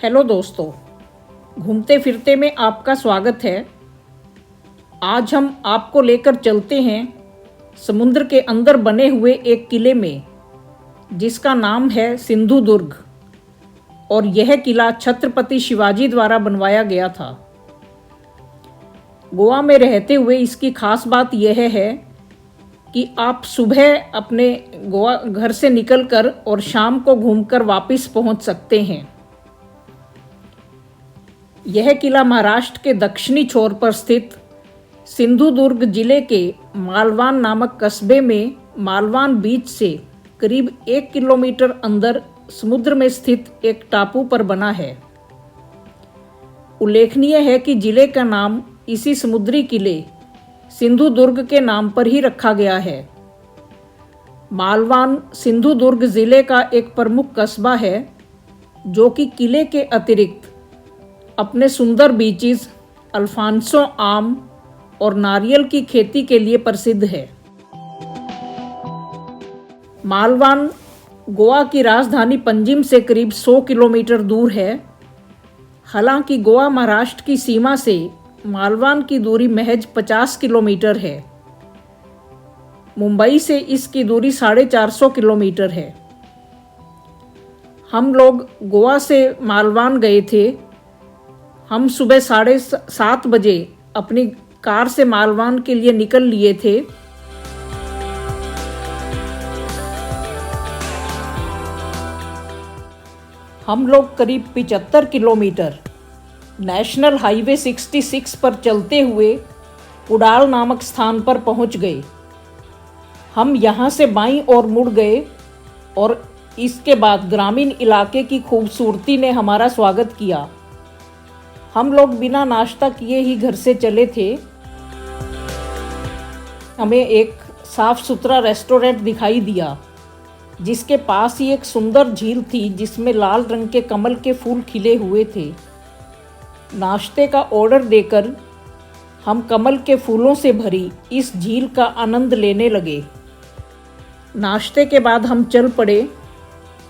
Hello दोस्तों, घूमते फिरते में आपका स्वागत है। आज हम आपको लेकर चलते हैं समुद्र के अंदर बने हुए एक किले में, जिसका नाम है सिंधु दुर्ग। और यह किला छत्रपति शिवाजी द्वारा बनवाया गया था। गोवा में रहते हुए इसकी खास बात यह है कि आप सुबह अपने गोवा घर से निकलकर और शाम को घूमकर वापस पहुंच सकते हैं। यह किला महाराष्ट्र के दक्षिणी छोर पर स्थित सिंधुदुर्ग जिले के मालवान नामक कस्बे में मालवान बीच से करीब 1 किलोमीटर अंदर समुद्र में स्थित एक टापू पर बना है। उल्लेखनीय है कि जिले का नाम इसी समुद्री किले सिंधुदुर्ग के नाम पर ही रखा गया है। मालवान सिंधुदुर्ग जिले का एक प्रमुख कस्बा है, जो कि किले के अतिरिक्त अपने सुंदर बीचेस, अल्फांसो आम और नारियल की खेती के लिए प्रसिद्ध है। मालवान गोवा की राजधानी पंजिम से करीब 100 किलोमीटर दूर है। हालांकि गोवा महाराष्ट्र की सीमा से मालवान की दूरी महज 50 किलोमीटर है। मुंबई से इसकी दूरी 450 किलोमीटर है। हम लोग गोवा से मालवान गए थे। हम सुबह 7:30 बजे अपनी कार से मालवान के लिए निकल लिए थे। हम लोग करीब 75 किलोमीटर नेशनल हाईवे 66 पर चलते हुए उड़ाल नामक स्थान पर पहुंच गए। हम यहां से बाईं ओर मुड़ गए और इसके बाद ग्रामीण इलाके की खूबसूरती ने हमारा स्वागत किया। हम लोग बिना नाश्ता किए ही घर से चले थे। हमें एक साफ सुथरा रेस्टोरेंट दिखाई दिया, जिसके पास ही एक सुंदर झील थी जिसमें लाल रंग के कमल के फूल खिले हुए थे। नाश्ते का ऑर्डर देकर हम कमल के फूलों से भरी इस झील का आनंद लेने लगे। नाश्ते के बाद हम चल पड़े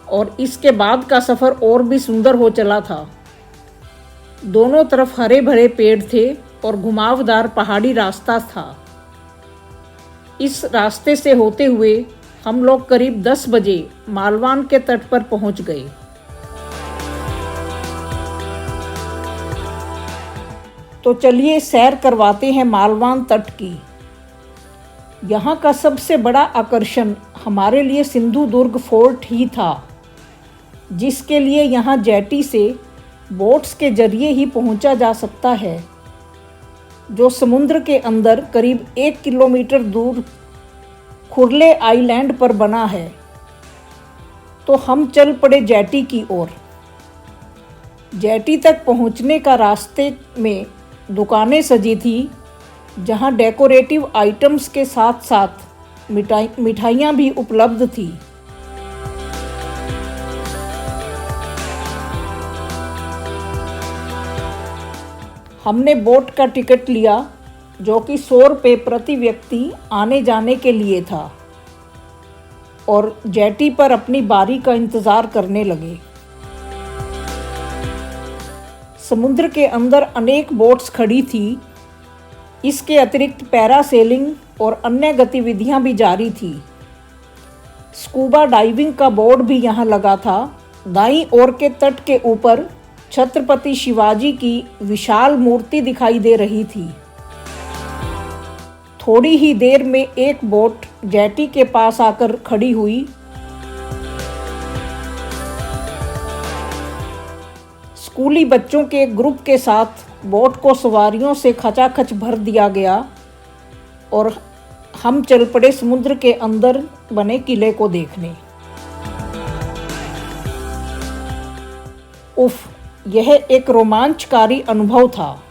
और इसके बाद का सफ़र और भी सुंदर हो चला था। दोनों तरफ हरे भरे पेड़ थे और घुमावदार पहाड़ी रास्ता था। इस रास्ते से होते हुए हम लोग करीब 10 बजे मालवान के तट पर पहुंच गए। तो चलिए सैर करवाते हैं मालवान तट की। यहाँ का सबसे बड़ा आकर्षण हमारे लिए सिंधुदुर्ग फोर्ट ही था, जिसके लिए यहाँ जेटी से बोट्स के जरिए ही पहुँचा जा सकता है, जो समुद्र के अंदर करीब 1 किलोमीटर दूर खुरले आइलैंड पर बना है। तो हम चल पड़े जेटी की ओर। जेटी तक पहुँचने का रास्ते में दुकानें सजी थी, जहां डेकोरेटिव आइटम्स के साथ साथ मिठाइयाँ भी उपलब्ध थी। हमने बोट का टिकट लिया, जो कि 100 रुपये प्रति व्यक्ति आने जाने के लिए था, और जेटी पर अपनी बारी का इंतज़ार करने लगे। समुद्र के अंदर अनेक बोट्स खड़ी थी। इसके अतिरिक्त पैरासेलिंग और अन्य गतिविधियां भी जारी थी। स्कूबा डाइविंग का बोर्ड भी यहाँ लगा था। दाईं ओर के तट के ऊपर छत्रपति शिवाजी की विशाल मूर्ति दिखाई दे रही थी। थोड़ी ही देर में एक बोट जेटी के पास आकर खड़ी हुई। स्कूली बच्चों के एक ग्रुप के साथ बोट को सवारियों से खचाखच भर दिया गया और हम चल पड़े समुद्र के अंदर बने किले को देखने। उफ, यह एक रोमांचकारी अनुभव था।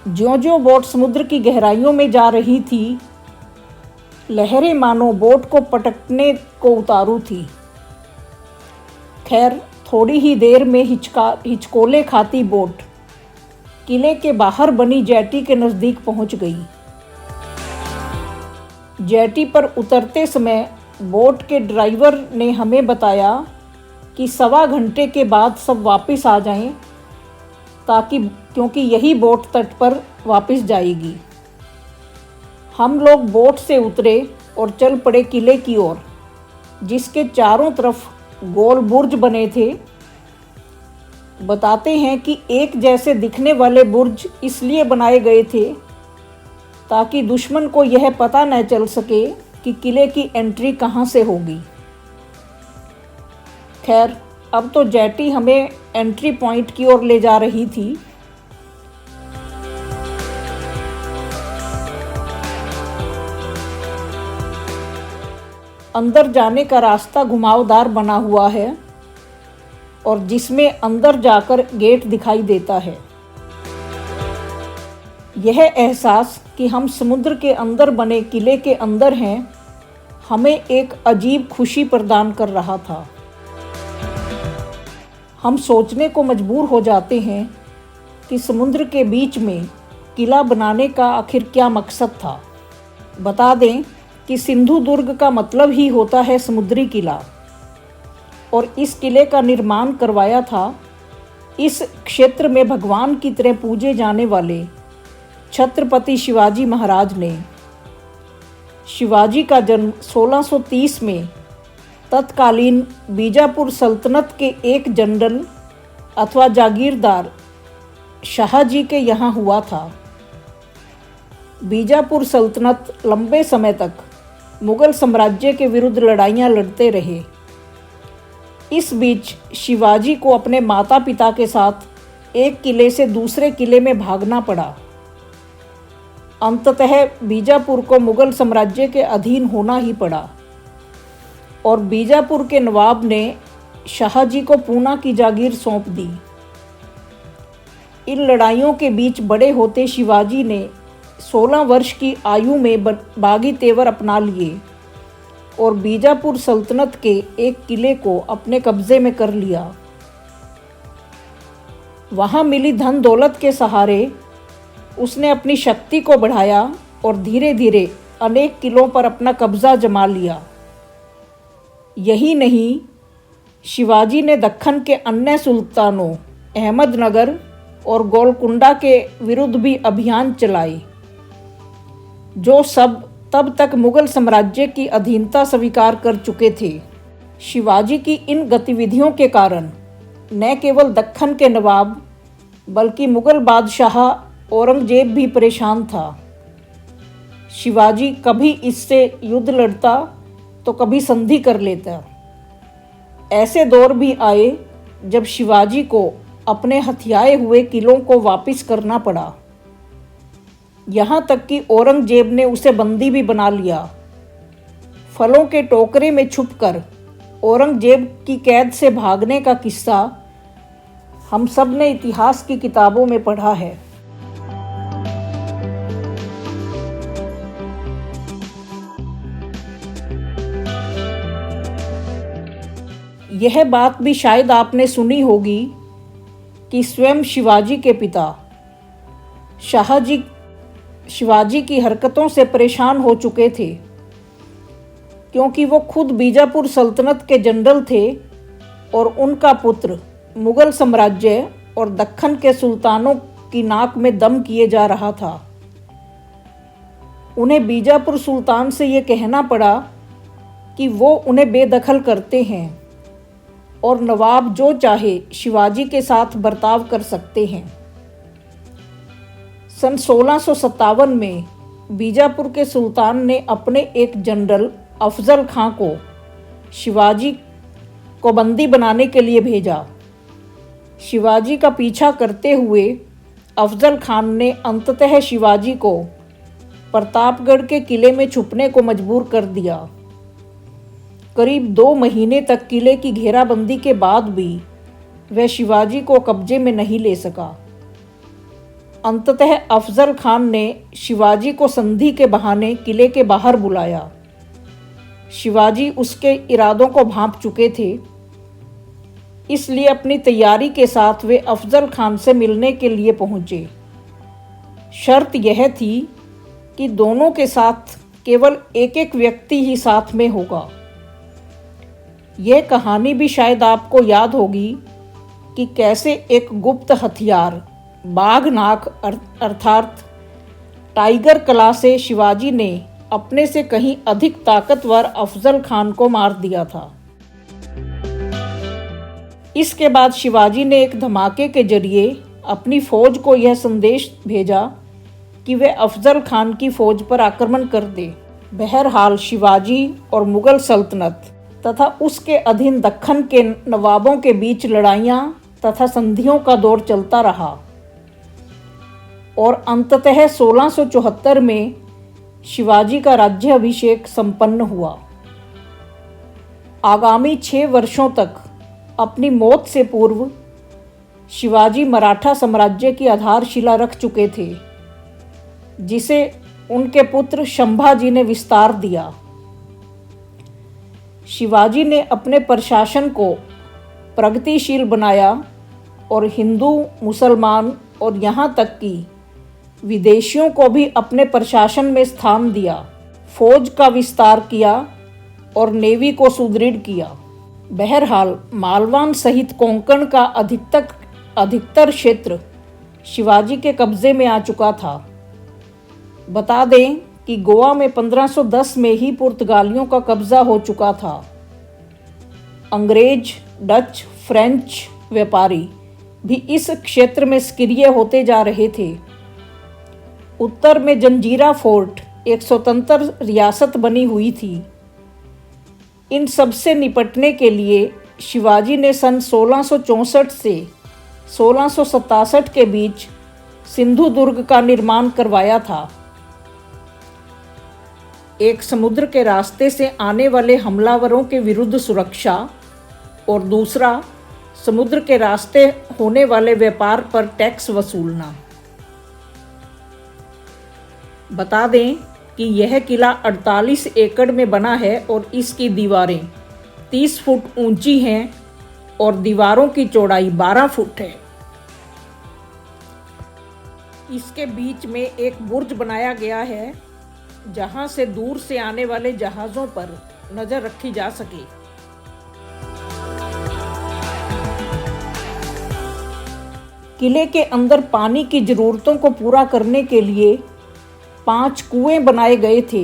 ज्यों-ज्यों बोट समुद्र की गहराइयों में जा रही थी, लहरें मानो बोट को पटकने को उतारू थी। खैर, थोड़ी ही देर में हिचकोले खाती बोट किले के बाहर बनी जेटी के नज़दीक पहुंच गई। जेटी पर उतरते समय बोट के ड्राइवर ने हमें बताया कि 1.25 घंटे के बाद सब वापस आ जाएं, क्योंकि यही बोट तट पर वापस जाएगी। हम लोग बोट से उतरे और चल पड़े किले की ओर, जिसके चारों तरफ गोल बुर्ज बने थे। बताते हैं कि एक जैसे दिखने वाले बुर्ज इसलिए बनाए गए थे ताकि दुश्मन को यह पता न चल सके कि किले की एंट्री कहाँ से होगी। खैर, अब तो जेटी हमें एंट्री पॉइंट की ओर ले जा रही थी। अंदर जाने का रास्ता घुमावदार बना हुआ है और जिसमें अंदर जाकर गेट दिखाई देता है। यह एहसास कि हम समुद्र के अंदर बने किले के अंदर हैं, हमें एक अजीब खुशी प्रदान कर रहा था। हम सोचने को मजबूर हो जाते हैं कि समुद्र के बीच में किला बनाने का आखिर क्या मकसद था। बता दें कि सिंधु दुर्ग का मतलब ही होता है समुद्री किला, और इस किले का निर्माण करवाया था इस क्षेत्र में भगवान की तरह पूजे जाने वाले छत्रपति शिवाजी महाराज ने। शिवाजी का जन्म 1630 में तत्कालीन बीजापुर सल्तनत के एक जनरल अथवा जागीरदार शाहजी के यहाँ हुआ था। बीजापुर सल्तनत लंबे समय तक मुगल साम्राज्य के विरुद्ध लड़ाइयाँ लड़ते रहे। इस बीच शिवाजी को अपने माता पिता के साथ एक किले से दूसरे किले में भागना पड़ा। अंततः बीजापुर को मुगल साम्राज्य के अधीन होना ही पड़ा और बीजापुर के नवाब ने शाहजी को पूना की जागीर सौंप दी। इन लड़ाइयों के बीच बड़े होते शिवाजी ने 16 वर्ष की आयु में बागी तेवर अपना लिए और बीजापुर सल्तनत के एक किले को अपने कब्जे में कर लिया। वहाँ मिली धन दौलत के सहारे उसने अपनी शक्ति को बढ़ाया और धीरे धीरे अनेक किलों पर अपना कब्जा जमा लिया। यही नहीं, शिवाजी ने दक्खन के अन्य सुल्तानों अहमदनगर और गोलकुंडा के विरुद्ध भी अभियान चलाए, जो सब तब तक मुगल साम्राज्य की अधीनता स्वीकार कर चुके थे। शिवाजी की इन गतिविधियों के कारण न केवल दक्खन के नवाब बल्कि मुगल बादशाह औरंगजेब भी परेशान था। शिवाजी कभी इससे युद्ध लड़ता तो कभी संधि कर लेता। ऐसे दौर भी आए जब शिवाजी को अपने हथियाए हुए किलों को वापस करना पड़ा। यहाँ तक कि औरंगजेब ने उसे बंदी भी बना लिया। फलों के टोकरे में छुपकर औरंगजेब की कैद से भागने का किस्सा हम सब ने इतिहास की किताबों में पढ़ा है। यह बात भी शायद आपने सुनी होगी कि स्वयं शिवाजी के पिता शाहजी शिवाजी की हरकतों से परेशान हो चुके थे, क्योंकि वो खुद बीजापुर सल्तनत के जनरल थे और उनका पुत्र मुगल साम्राज्य और दक्खन के सुल्तानों की नाक में दम किए जा रहा था। उन्हें बीजापुर सुल्तान से ये कहना पड़ा कि वो उन्हें बेदखल करते हैं और नवाब जो चाहे शिवाजी के साथ बर्ताव कर सकते हैं। सन 1657 में बीजापुर के सुल्तान ने अपने एक जनरल अफजल खां को शिवाजी को बंदी बनाने के लिए भेजा। शिवाजी का पीछा करते हुए अफजल खान ने अंततः शिवाजी को प्रतापगढ़ के किले में छुपने को मजबूर कर दिया। करीब 2 महीने तक किले की घेराबंदी के बाद भी वह शिवाजी को कब्जे में नहीं ले सका। अंततः अफजल खान ने शिवाजी को संधि के बहाने किले के बाहर बुलाया। शिवाजी उसके इरादों को भांप चुके थे, इसलिए अपनी तैयारी के साथ वे अफजल खान से मिलने के लिए पहुंचे। शर्त यह थी कि दोनों के साथ केवल एक एक व्यक्ति ही साथ में होगा। यह कहानी भी शायद आपको याद होगी कि कैसे एक गुप्त हथियार बाघनाग अर्थात टाइगर कला से शिवाजी ने अपने से कहीं अधिक ताकतवर अफजल खान को मार दिया था। इसके बाद शिवाजी ने एक धमाके के जरिए अपनी फौज को यह संदेश भेजा कि वे अफजल खान की फौज पर आक्रमण कर दे। बहरहाल शिवाजी और मुगल सल्तनत तथा उसके अधीन दक्खन के नवाबों के बीच लड़ाइयाँ तथा संधियों का दौर चलता रहा और अंततः 1674 में शिवाजी का राज्याभिषेक संपन्न हुआ। आगामी 6 वर्षों तक अपनी मौत से पूर्व शिवाजी मराठा साम्राज्य की आधारशिला रख चुके थे, जिसे उनके पुत्र शंभाजी ने विस्तार दिया। शिवाजी ने अपने प्रशासन को प्रगतिशील बनाया और हिंदू, मुसलमान और यहाँ तक कि विदेशियों को भी अपने प्रशासन में स्थान दिया, फौज का विस्तार किया और नेवी को सुदृढ़ किया। बहरहाल मालवान सहित कोंकण का अधिकतर क्षेत्र शिवाजी के कब्जे में आ चुका था। बता दें कि गोवा में 1510 में ही पुर्तगालियों का कब्जा हो चुका था। अंग्रेज, डच, फ्रेंच व्यापारी भी इस क्षेत्र में सक्रिय होते जा रहे थे। उत्तर में जंजीरा फोर्ट एक स्वतंत्र रियासत बनी हुई थी। इन सब से निपटने के लिए शिवाजी ने सन 1664 से 1667 के बीच सिंधु दुर्ग का निर्माण करवाया था। एक समुद्र के रास्ते से आने वाले हमलावरों के विरुद्ध सुरक्षा और दूसरा समुद्र के रास्ते होने वाले व्यापार पर टैक्स वसूलना। बता दें कि यह किला 48 एकड़ में बना है और इसकी दीवारें 30 फुट ऊंची हैं और दीवारों की चौड़ाई 12 फुट है। इसके बीच में एक बुर्ज बनाया गया है, जहां से दूर से आने वाले जहाज़ों पर नज़र रखी जा सके। किले के अंदर पानी की ज़रूरतों को पूरा करने के लिए 5 कुएं बनाए गए थे।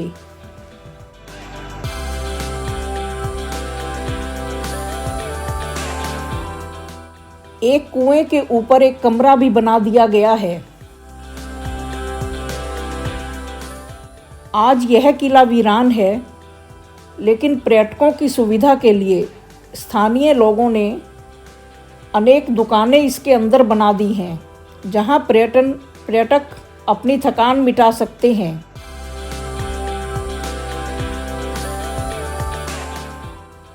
एक कुएं के ऊपर एक कमरा भी बना दिया गया है। आज यह किला वीरान है, लेकिन पर्यटकों की सुविधा के लिए स्थानीय लोगों ने अनेक दुकानें इसके अंदर बना दी हैं, जहां पर्यटक अपनी थकान मिटा सकते हैं।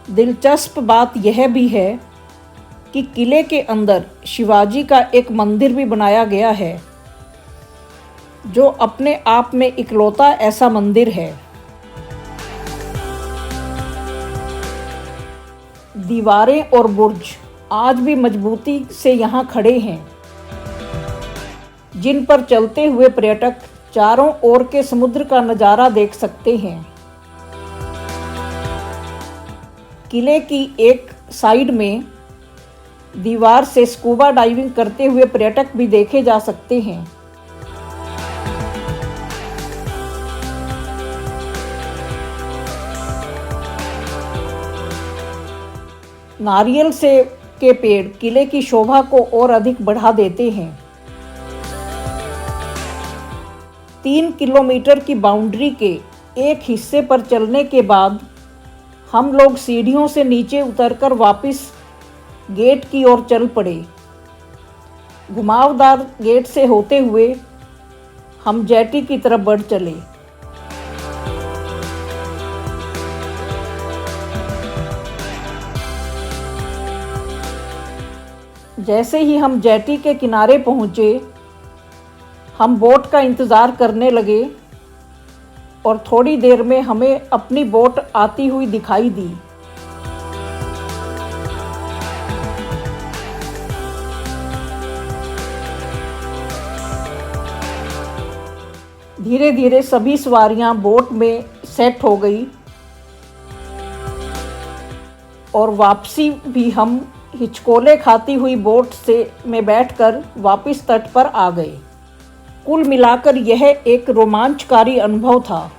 दिलचस्प बात यह भी है कि किले के अंदर शिवाजी का एक मंदिर भी बनाया गया है, जो अपने आप में इकलौता ऐसा मंदिर है। दीवारें और बुर्ज आज भी मजबूती से यहाँ खड़े हैं, जिन पर चलते हुए पर्यटक चारों ओर के समुद्र का नज़ारा देख सकते हैं। किले की एक साइड में दीवार से स्कूबा डाइविंग करते हुए पर्यटक भी देखे जा सकते हैं। नारियल से के पेड़ किले की शोभा को और अधिक बढ़ा देते हैं। 3 किलोमीटर की बाउंड्री के एक हिस्से पर चलने के बाद हम लोग सीढ़ियों से नीचे उतरकर वापस गेट की ओर चल पड़े। घुमावदार गेट से होते हुए हम जेटी की तरफ बढ़ चले। जैसे ही हम जेटी के किनारे पहुंचे, हम बोट का इंतज़ार करने लगे और थोड़ी देर में हमें अपनी बोट आती हुई दिखाई दी। धीरे धीरे सभी सवारियां बोट में सेट हो गई और वापसी भी हम हिचकोले खाती हुई बोट में बैठकर वापस तट पर आ गए। कुल मिलाकर यह एक रोमांचकारी अनुभव था।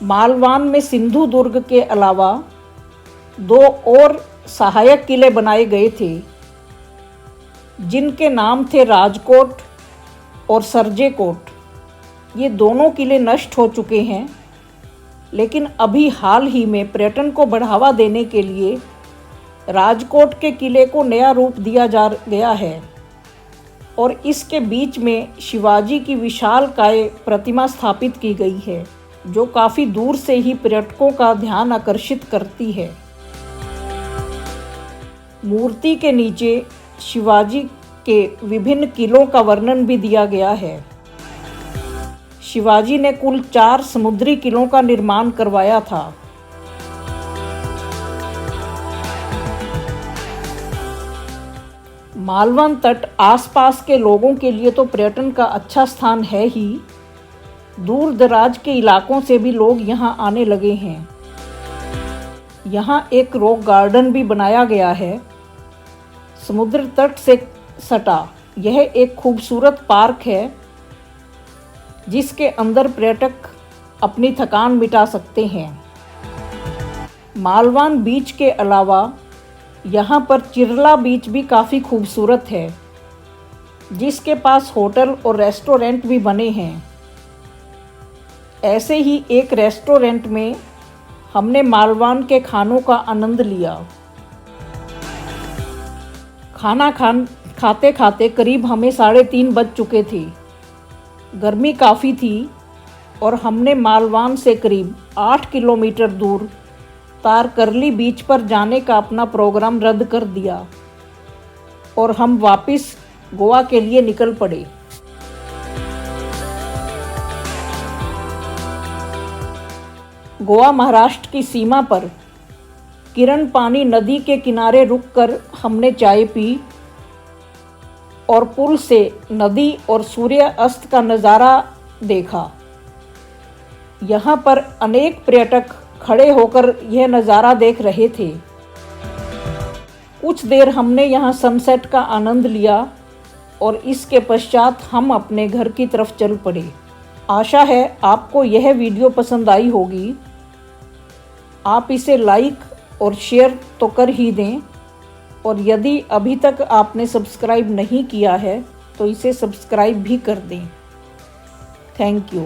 मालवान में सिंधु दुर्ग के अलावा 2 और सहायक किले बनाए गए थे, जिनके नाम थे राजकोट और सरजेकोट। ये दोनों किले नष्ट हो चुके हैं, लेकिन अभी हाल ही में पर्यटन को बढ़ावा देने के लिए राजकोट के किले को नया रूप दिया जा गया है और इसके बीच में शिवाजी की विशालकाय प्रतिमा स्थापित की गई है, जो काफ़ी दूर से ही पर्यटकों का ध्यान आकर्षित करती है। मूर्ति के नीचे शिवाजी के विभिन्न किलों का वर्णन भी दिया गया है। शिवाजी ने कुल 4 समुद्री किलों का निर्माण करवाया था। मालवन तट आसपास के लोगों के लिए तो पर्यटन का अच्छा स्थान है ही, दूर दराज के इलाकों से भी लोग यहाँ आने लगे हैं। यहाँ एक रॉक गार्डन भी बनाया गया है। समुद्र तट से सटा यह एक खूबसूरत पार्क है, जिसके अंदर पर्यटक अपनी थकान मिटा सकते हैं। मालवान बीच के अलावा यहाँ पर चिरला बीच भी काफ़ी खूबसूरत है, जिसके पास होटल और रेस्टोरेंट भी बने हैं। ऐसे ही एक रेस्टोरेंट में हमने मालवान के खानों का आनंद लिया। खाना खाते खाते करीब हमें 3:30 बज चुके थे। गर्मी काफ़ी थी और हमने मालवान से करीब 8 किलोमीटर दूर तारकर्ली बीच पर जाने का अपना प्रोग्राम रद्द कर दिया और हम वापस गोवा के लिए निकल पड़े। गोवा महाराष्ट्र की सीमा पर किरणपानी नदी के किनारे रुककर हमने चाय पी और पुल से नदी और सूर्य अस्त का नज़ारा देखा। यहाँ पर अनेक पर्यटक खड़े होकर यह नज़ारा देख रहे थे। कुछ देर हमने यहाँ सनसेट का आनंद लिया और इसके पश्चात हम अपने घर की तरफ चल पड़े। आशा है आपको यह वीडियो पसंद आई होगी। आप इसे लाइक और शेयर तो कर ही दें, और यदि अभी तक आपने सब्सक्राइब नहीं किया है तो इसे सब्सक्राइब भी कर दें। Thank you.